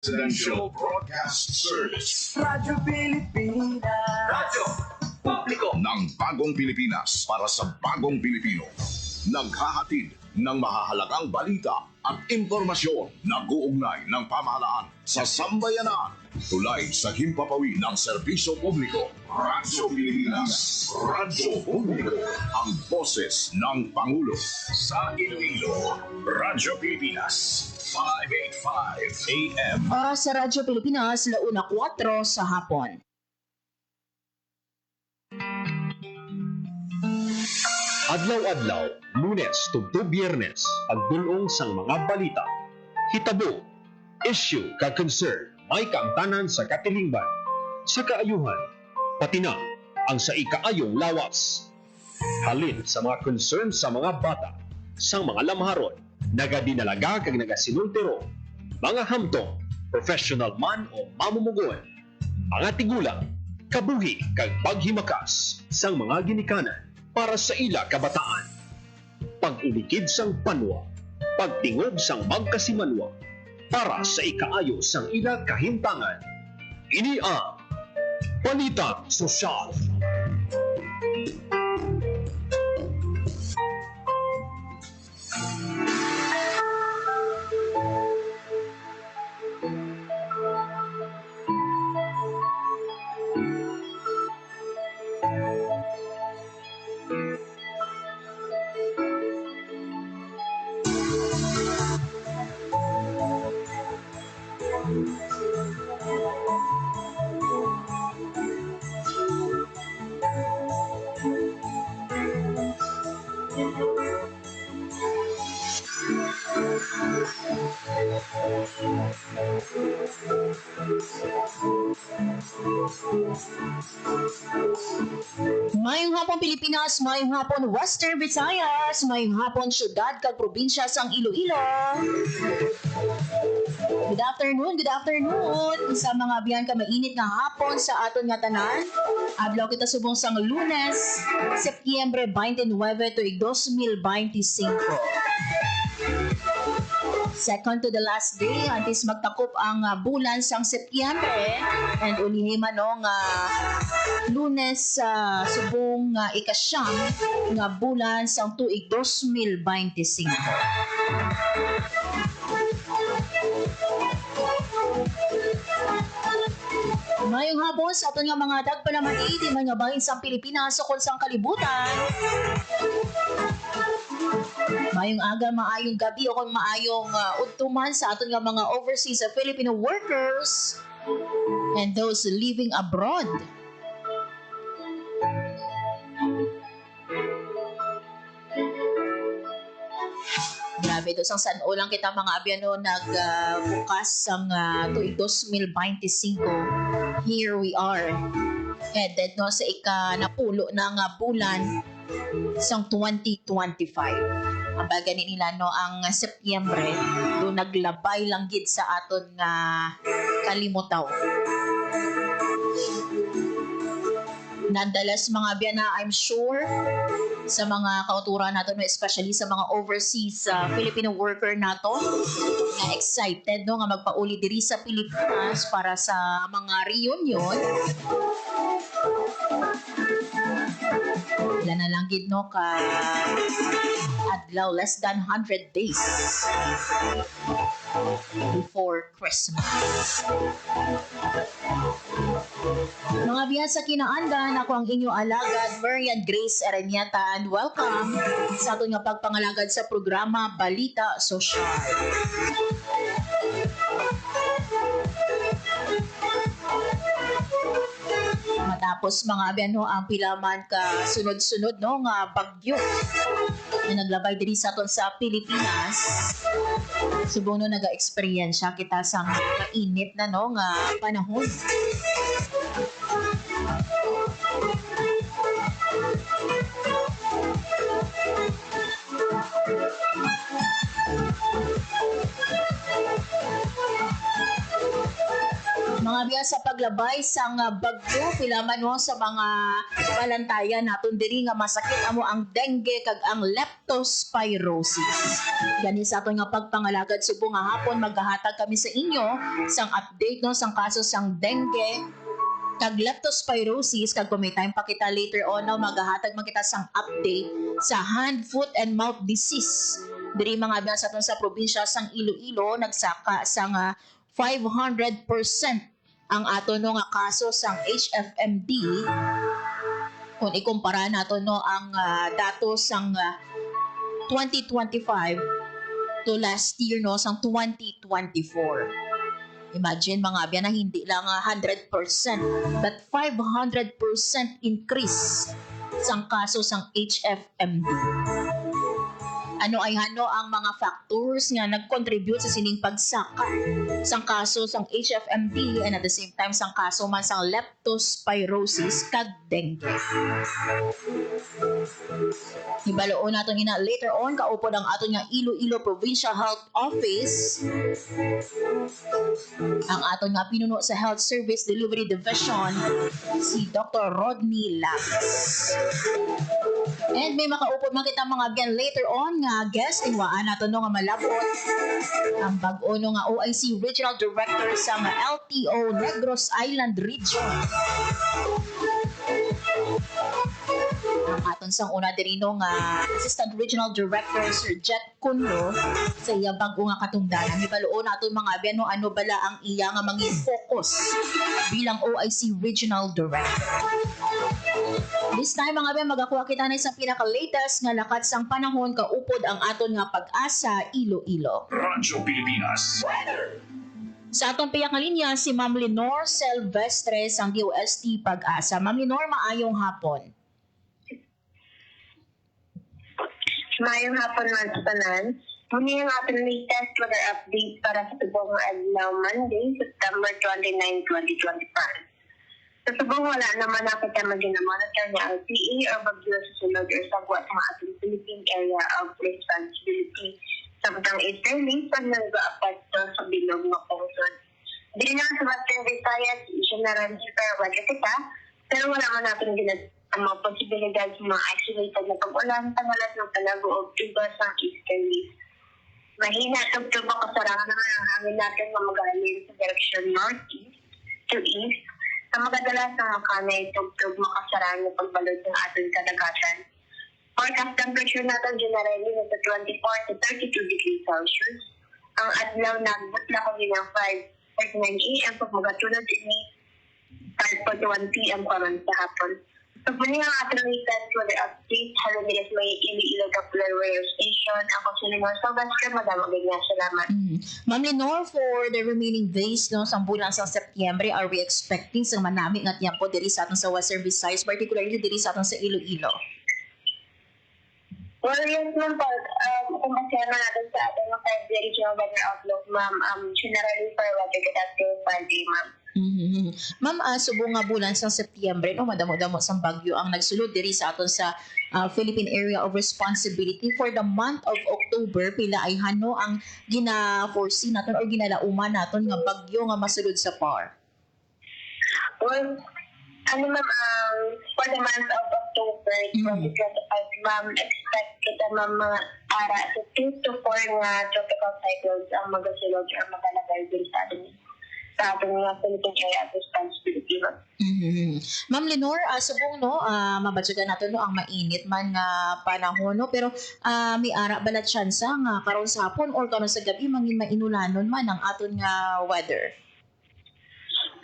Residential Broadcast Service. Radyo Pilipinas. Radyo Publiko ng Bagong Pilipinas para sa Bagong Pilipino. Naghahatid ng mahahalagang balita at impormasyon na uugnay ng pamahalaan sa sambayanan. Tulay sa himpapawid ng serbisyo publiko. Radyo Pilipinas. Radyo Publiko. Ang boses ng Pangulo. Sa Iloilo, Radyo Pilipinas. 585 AM. Oras sa Radyo Pilipinas, 1:04 sa hapon. Adlaw-adlaw, Lunes tugtog Biyernes, pagdulong sang mga balita. Hitabo, issue kag concern, may kaangtanan sa katilingban, sa kaayuhan, pati na ang sa ikaayong lawas. Halin sa mga concern sa mga bata, sang mga lamharon, nagadinalaga kag nagasinultiro, mga hamtong, professional man o mamumugon, mga tigulang, kabuhi kag paghimakas sang mga ginikanan para sa ila kabataan. Pag-ulikid sang panwa, pagtingog sang magkasimanwa, para sa ikaayo sang ila kahimtangan. Ini ang Balitang Sosyal. Mayong hapon Pilipinas, mayong hapon Western Visayas, mayong hapon syudad kag probinsya sang Iloilo. Good afternoon sa mga biyan ka mainit nga hapon sa aton nga tanan. Adlaw kita subong sang Lunes, Setyembre 29 tuig 2025. Second to the last day, antes magtakop ang bulan sang Setyembre and ulihi man nga Lunes subong ikasyam nga bulan sang tuig 2025. Mayong hapon sa aton nga mga dagpanamanid di mga bahin sang Pilipinas sa kunsang kalibutan. Mayong aga, maayong gabi o kung maayong udtuman sa aton nga mga overseas Filipino workers and those living abroad. Grabe, ito sang San-O lang kita mga abyano nagbukas sang tuig 2025. Here we are. Headed no sa ika-napulo ng bulan sang 2025. Ang bagay nila no ang Setyembre do naglabay lang gid sa aton nga kalimutaw. Nonetheless mga biyana, I'm sure sa mga kauturan nato no, especially sa mga overseas Filipino worker nato na excited no nga magpauli diri sa Pilipinas para sa mga reunion. Wala na lang gid no ka adlaw, less than 100 days before Christmas. Mga biyan sa kinaandan, ako ang inyo alagad, Marian Grace Aranyata, and welcome sa aton nga pagpangalagad sa programa Balita Sosyal. Matapos mga abyan no, ang pilaman ka sunod-sunod no nga bagyo na naglabay diri sa aton sa Pilipinas. Subong no naga-experience kita sa mainit na no nga panahon. Mga biya sa paglabay sang bagyo pila man no sa mga balantayan naton diri nga masakit amo ang dengue kag ang leptospirosis. Gani sa aton nga pagpangalagad subong nga hapon maghahatag kami sa inyo sang update no sang kaso sang dengue kag leptospirosis kag kung may time pa kita later on no maghahatag man kita sang update sa hand, foot and mouth disease. Diri mga biya sa aton sa probinsya sang Iloilo nagsaka sang 500% ang ato no nga kaso sang HFMD kung ikumpara nato no ang datos sang 2025 to last year no sang 2024. Imagine mga abya na hindi lang 100% but 500% increase sang kaso sang HFMD. Ano ay hano ang mga factors nga nag-contribute sa sining pagsaka sang kaso sang HFMD and at the same time sang kaso man sang leptospirosis kag dengue. Ibaloon naton ina later on kaupod ang aton nga Iloilo Provincial Health Office. Ang aton nga pinuno sa Health Service Delivery Division si Dr. Rodney Lax. And may makaupod man kita mga again later on nga guest inwaan nato no nga malabot ang bag-o no nga OIC Regional Director sa LTO Negros Island Region. Ang aton sang una diri no nga Assistant Regional Director Sir Jet Cunlo sa iya bag-o nga katungdanan. Ibaluon naton mga abyan no ano bala ang iya nga mangin focus bilang OIC Regional Director. This time mga abyan magakuha kita na isang pinaka-latest nga lakat sang panahon kaupod ang aton nga Pag-asa Iloilo. Radyo Pilipinas. Sa atong piyak nga linya si Ma'am Lenore Silvestre sang DOST Pag-asa. Ma'am Lenore, maayong hapon. Mayong hapon man sa tanan. Muna yung ating latest weather update para sa tubong adlaw Monday, September 29, 2025. Sa tubong wala naman na kita mag-monitor ng LPA o bagyo sa sulod or sagwa sa ating Philippine Area of Responsibility. Samtang easterly, pag nag-apekto sa bilog ng pungsod. Di lang sa Western Visayas, general super wala kita, pero wala man natin ang mga posibilidad sa mga isolated na pag-ulan, tangalat ng palago o tuba sa easterly. Mahina at tuba kasarangan naman ang hangin natin na mag-alin sa direction northeast to east. Ang magadalas ng mga kanay tugtog makasarang ng pagbalod ng ating kadagatan. Forecast temperature natin generally nasa 24 to 32 degrees Celsius. Ang adlaw nagbutla ko ng 5:39 AM pag magatulad ini 5:1 PM karon sa hapon. So muli ang ating latest weather update. Hello din may Iloilo Popular Radio Station. Ako si Lenore Silvestre. Madamang ganyan. Salamat. Ma'am Lenore, for the remaining days no, sa bulan sa Setyembre, are we expecting sa manami nga tiyempo diri sa aton sa Western Visayas, particularly diri sa aton sa Iloilo? Well, yes ma'am, kung masaya natin sa ating mga 5 regional weather outlook, ma'am, generally for weather catastrophe Friday, ma'am. Ma'am, subong nga bulan sa Setyembre, no, madamo-damo sang bagyo ang nagsulod diri sa aton sa Philippine Area of Responsibility. For the month of October, pila ay hano ang gina-foresee naton or ginalauman naton nga bagyo nga masulod sa PAR? Well, ma'am, for the month of October 2025, ma'am, expect kita ma'am mga ara sa 2 to 4 nga tropical cyclones ang magasulod or magalagay din sa ating mga Philippine Area of Responsibility, ma'am. Ma'am Lenore, subong no, mabadyagan natin no ang mainit man nga panahon no, pero may ara bala tsansa nga karon sa hapon or karon sa gabi mangin mainulanon man ang aton nga weather.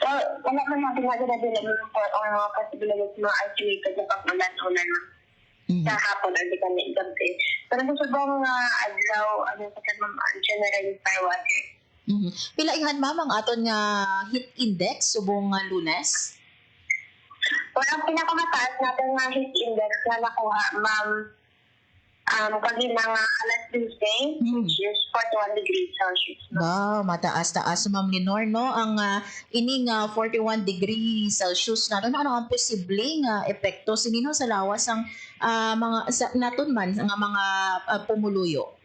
Well, wala man natin nagdadala ng report o mga possibilities mga isolated na pag-ulan-ulan sa hapon or di kami gabi. Pero sa subong adlaw, sa kanang generally fire water. Pila ihan ma'am ang aton nga heat index subong nga Lunes? Well, ang pinakamataas natin nga heat index na nakuha, ma'am, kanina nga alas Tuesday, which is 41 degrees Celsius. Wow, mataas-taas Ma'am Lenore no ang ining 41 degrees Celsius naton ano ang posibleng epekto sinino sa lawas ang mga naton man nga mga pumuluyo.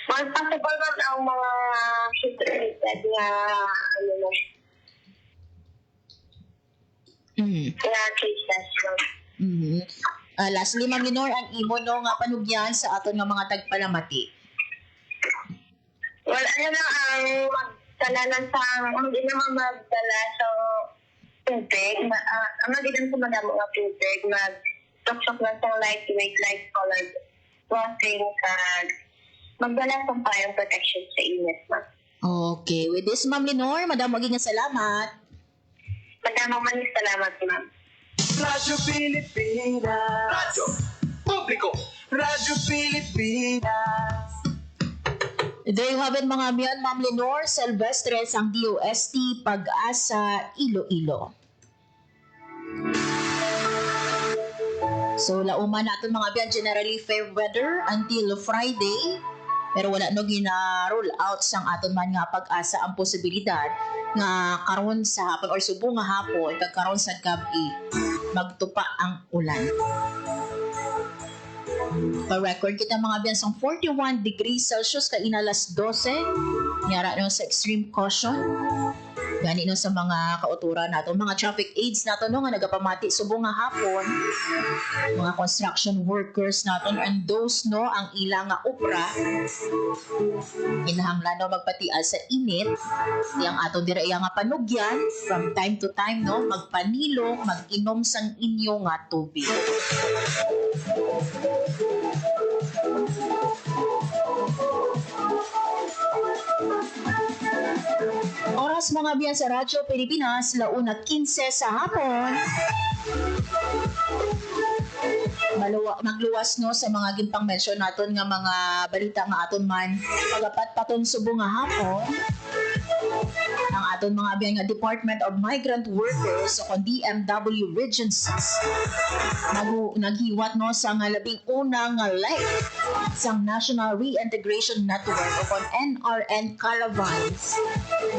Well, possible man ang mga ship-related na, na cases. Mhm. Lastly, Ma'am Lenore, ang imo no nga panugyan sa aton nga mga tagpalamati. Well, ano lang ang magdala lang sa, hindi naman magdala sa tubig. Hindi naman sa madamo nga tubig. Mag-sok-sok lang sa lightweight, light-colored clothing magdala sa fire protection sa init. Okay. With this, Ma'am Lenore, madam, maging salamat. Madamang maraming salamat, ma'am. Radyo Pilipinas. Radyo Publiko. Radyo Pilipinas. There you have it, mga miyan, Ma'am Lenore Silvestres, ang DOST Pag-asa, Iloilo. So, lauman natin mga biyan, generally fair weather until Friday. Pero wala no gina-roll out sang aton man nga pag-asa ang posibilidad nga karon sa hapon or subong nga hapon kag karon sa gabi magtupa ang ulan. Pa-record kita mga biyan sang 41 degrees Celsius kaina alas 12. Nyara no sa extreme caution. Gani no sa mga kauturan nato, mga traffic aids nato no nga nagapamati subong nga hapon. Mga construction workers naton and those no ang ilang nga opera inahanglan no magpatial sa init yang ato dira nga panugyan from time to time no magpanilong mag-inom sang inyo nga tubig. Oras mga biyan sa Radyo Pilipinas, 1:15 sa hapon. Magluwas no sa mga gimpang mention naton nga mga balita nga aton man pagapat paton subong nga hapon. Ang aton mga biyan nga Department of Migrant Workers o DMW Region 6 naghiwat no sa nga labing unang nga live sang National Reintegration Network o NRN Caravans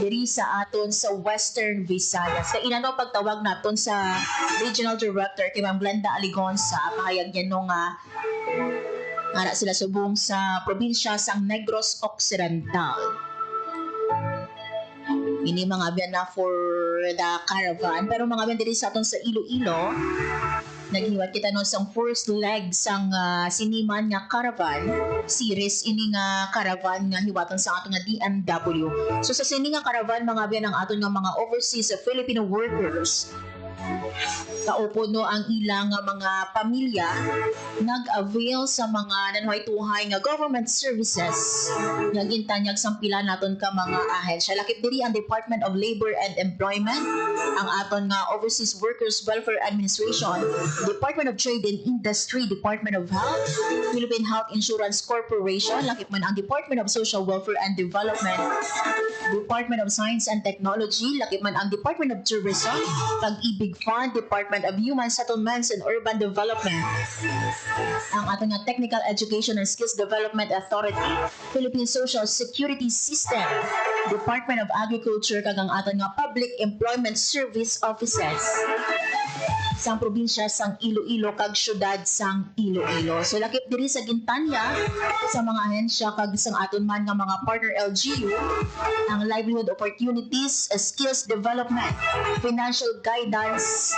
diri sa aton sa Western Visayas. Kaya inano pagtawag naton sa Regional Director kay Ma'am Glenda Aligonsa, pahayag niya no nga sila subong sa probinsya sang Negros Occidental. Ini mga biyan na for the caravan. Pero mga biyan diri sa aton sa Iloilo, naghiwat kita no sang first leg sang siniman nga caravan series ini nga caravan nga hiwaton sa aton nga DMW. So sa sini nga caravan mga biyan ang aton nga mga overseas Filipino workers kaupo no ang ilang mga pamilya nag-avail sa mga nanuhay-tuhay nga government services nga gintanyag sang pila naton ka mga ahensya. Lakip diri ang Department of Labor and Employment, ang aton nga Overseas Workers Welfare Administration, Department of Trade and Industry, Department of Health, Philippine Health Insurance Corporation, lakip man ang Department of Social Welfare and Development, Department of Science and Technology, lakip man ang Department of Tourism, Pag-ibig Fund, Department of Human Settlements and Urban Development, ang ating nga Technical Education and Skills Development Authority, Philippine Social Security System, Department of Agriculture, kag ang ating nga Public Employment Service Offices sang probinsya sang Iloilo kag syudad sang Iloilo. So lakip diri sa gintanya sa mga ahensya kag sang aton man nga mga partner LGU ang livelihood opportunities, skills development, financial guidance,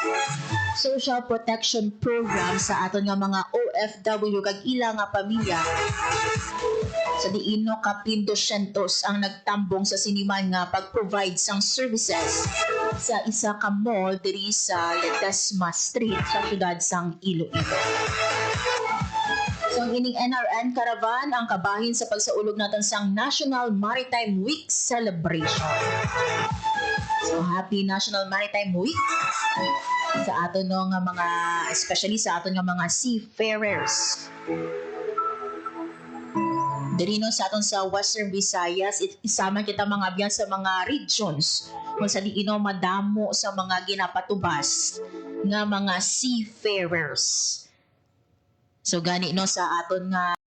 social protection program sa aton nga mga OFW kag ilang nga pamilya. Sa diino kapin 200 ang nagtambong sa siniman nga pag-provide sang services sa isa ka mall diri sa Ledesma Street sa syudad sang Iloilo. So ang ining NRN Caravan ang kabahin sa pagsaulog natin sang National Maritime Week celebration. So happy National Maritime Week sa aton no nga mga, especially sa aton nga mga seafarers. Diri no sa aton sa Western Visayas, isama kita mga biyan sa mga regions kung sa diino madamo sa mga ginapatubas nga mga seafarers. So gani no sa aton nga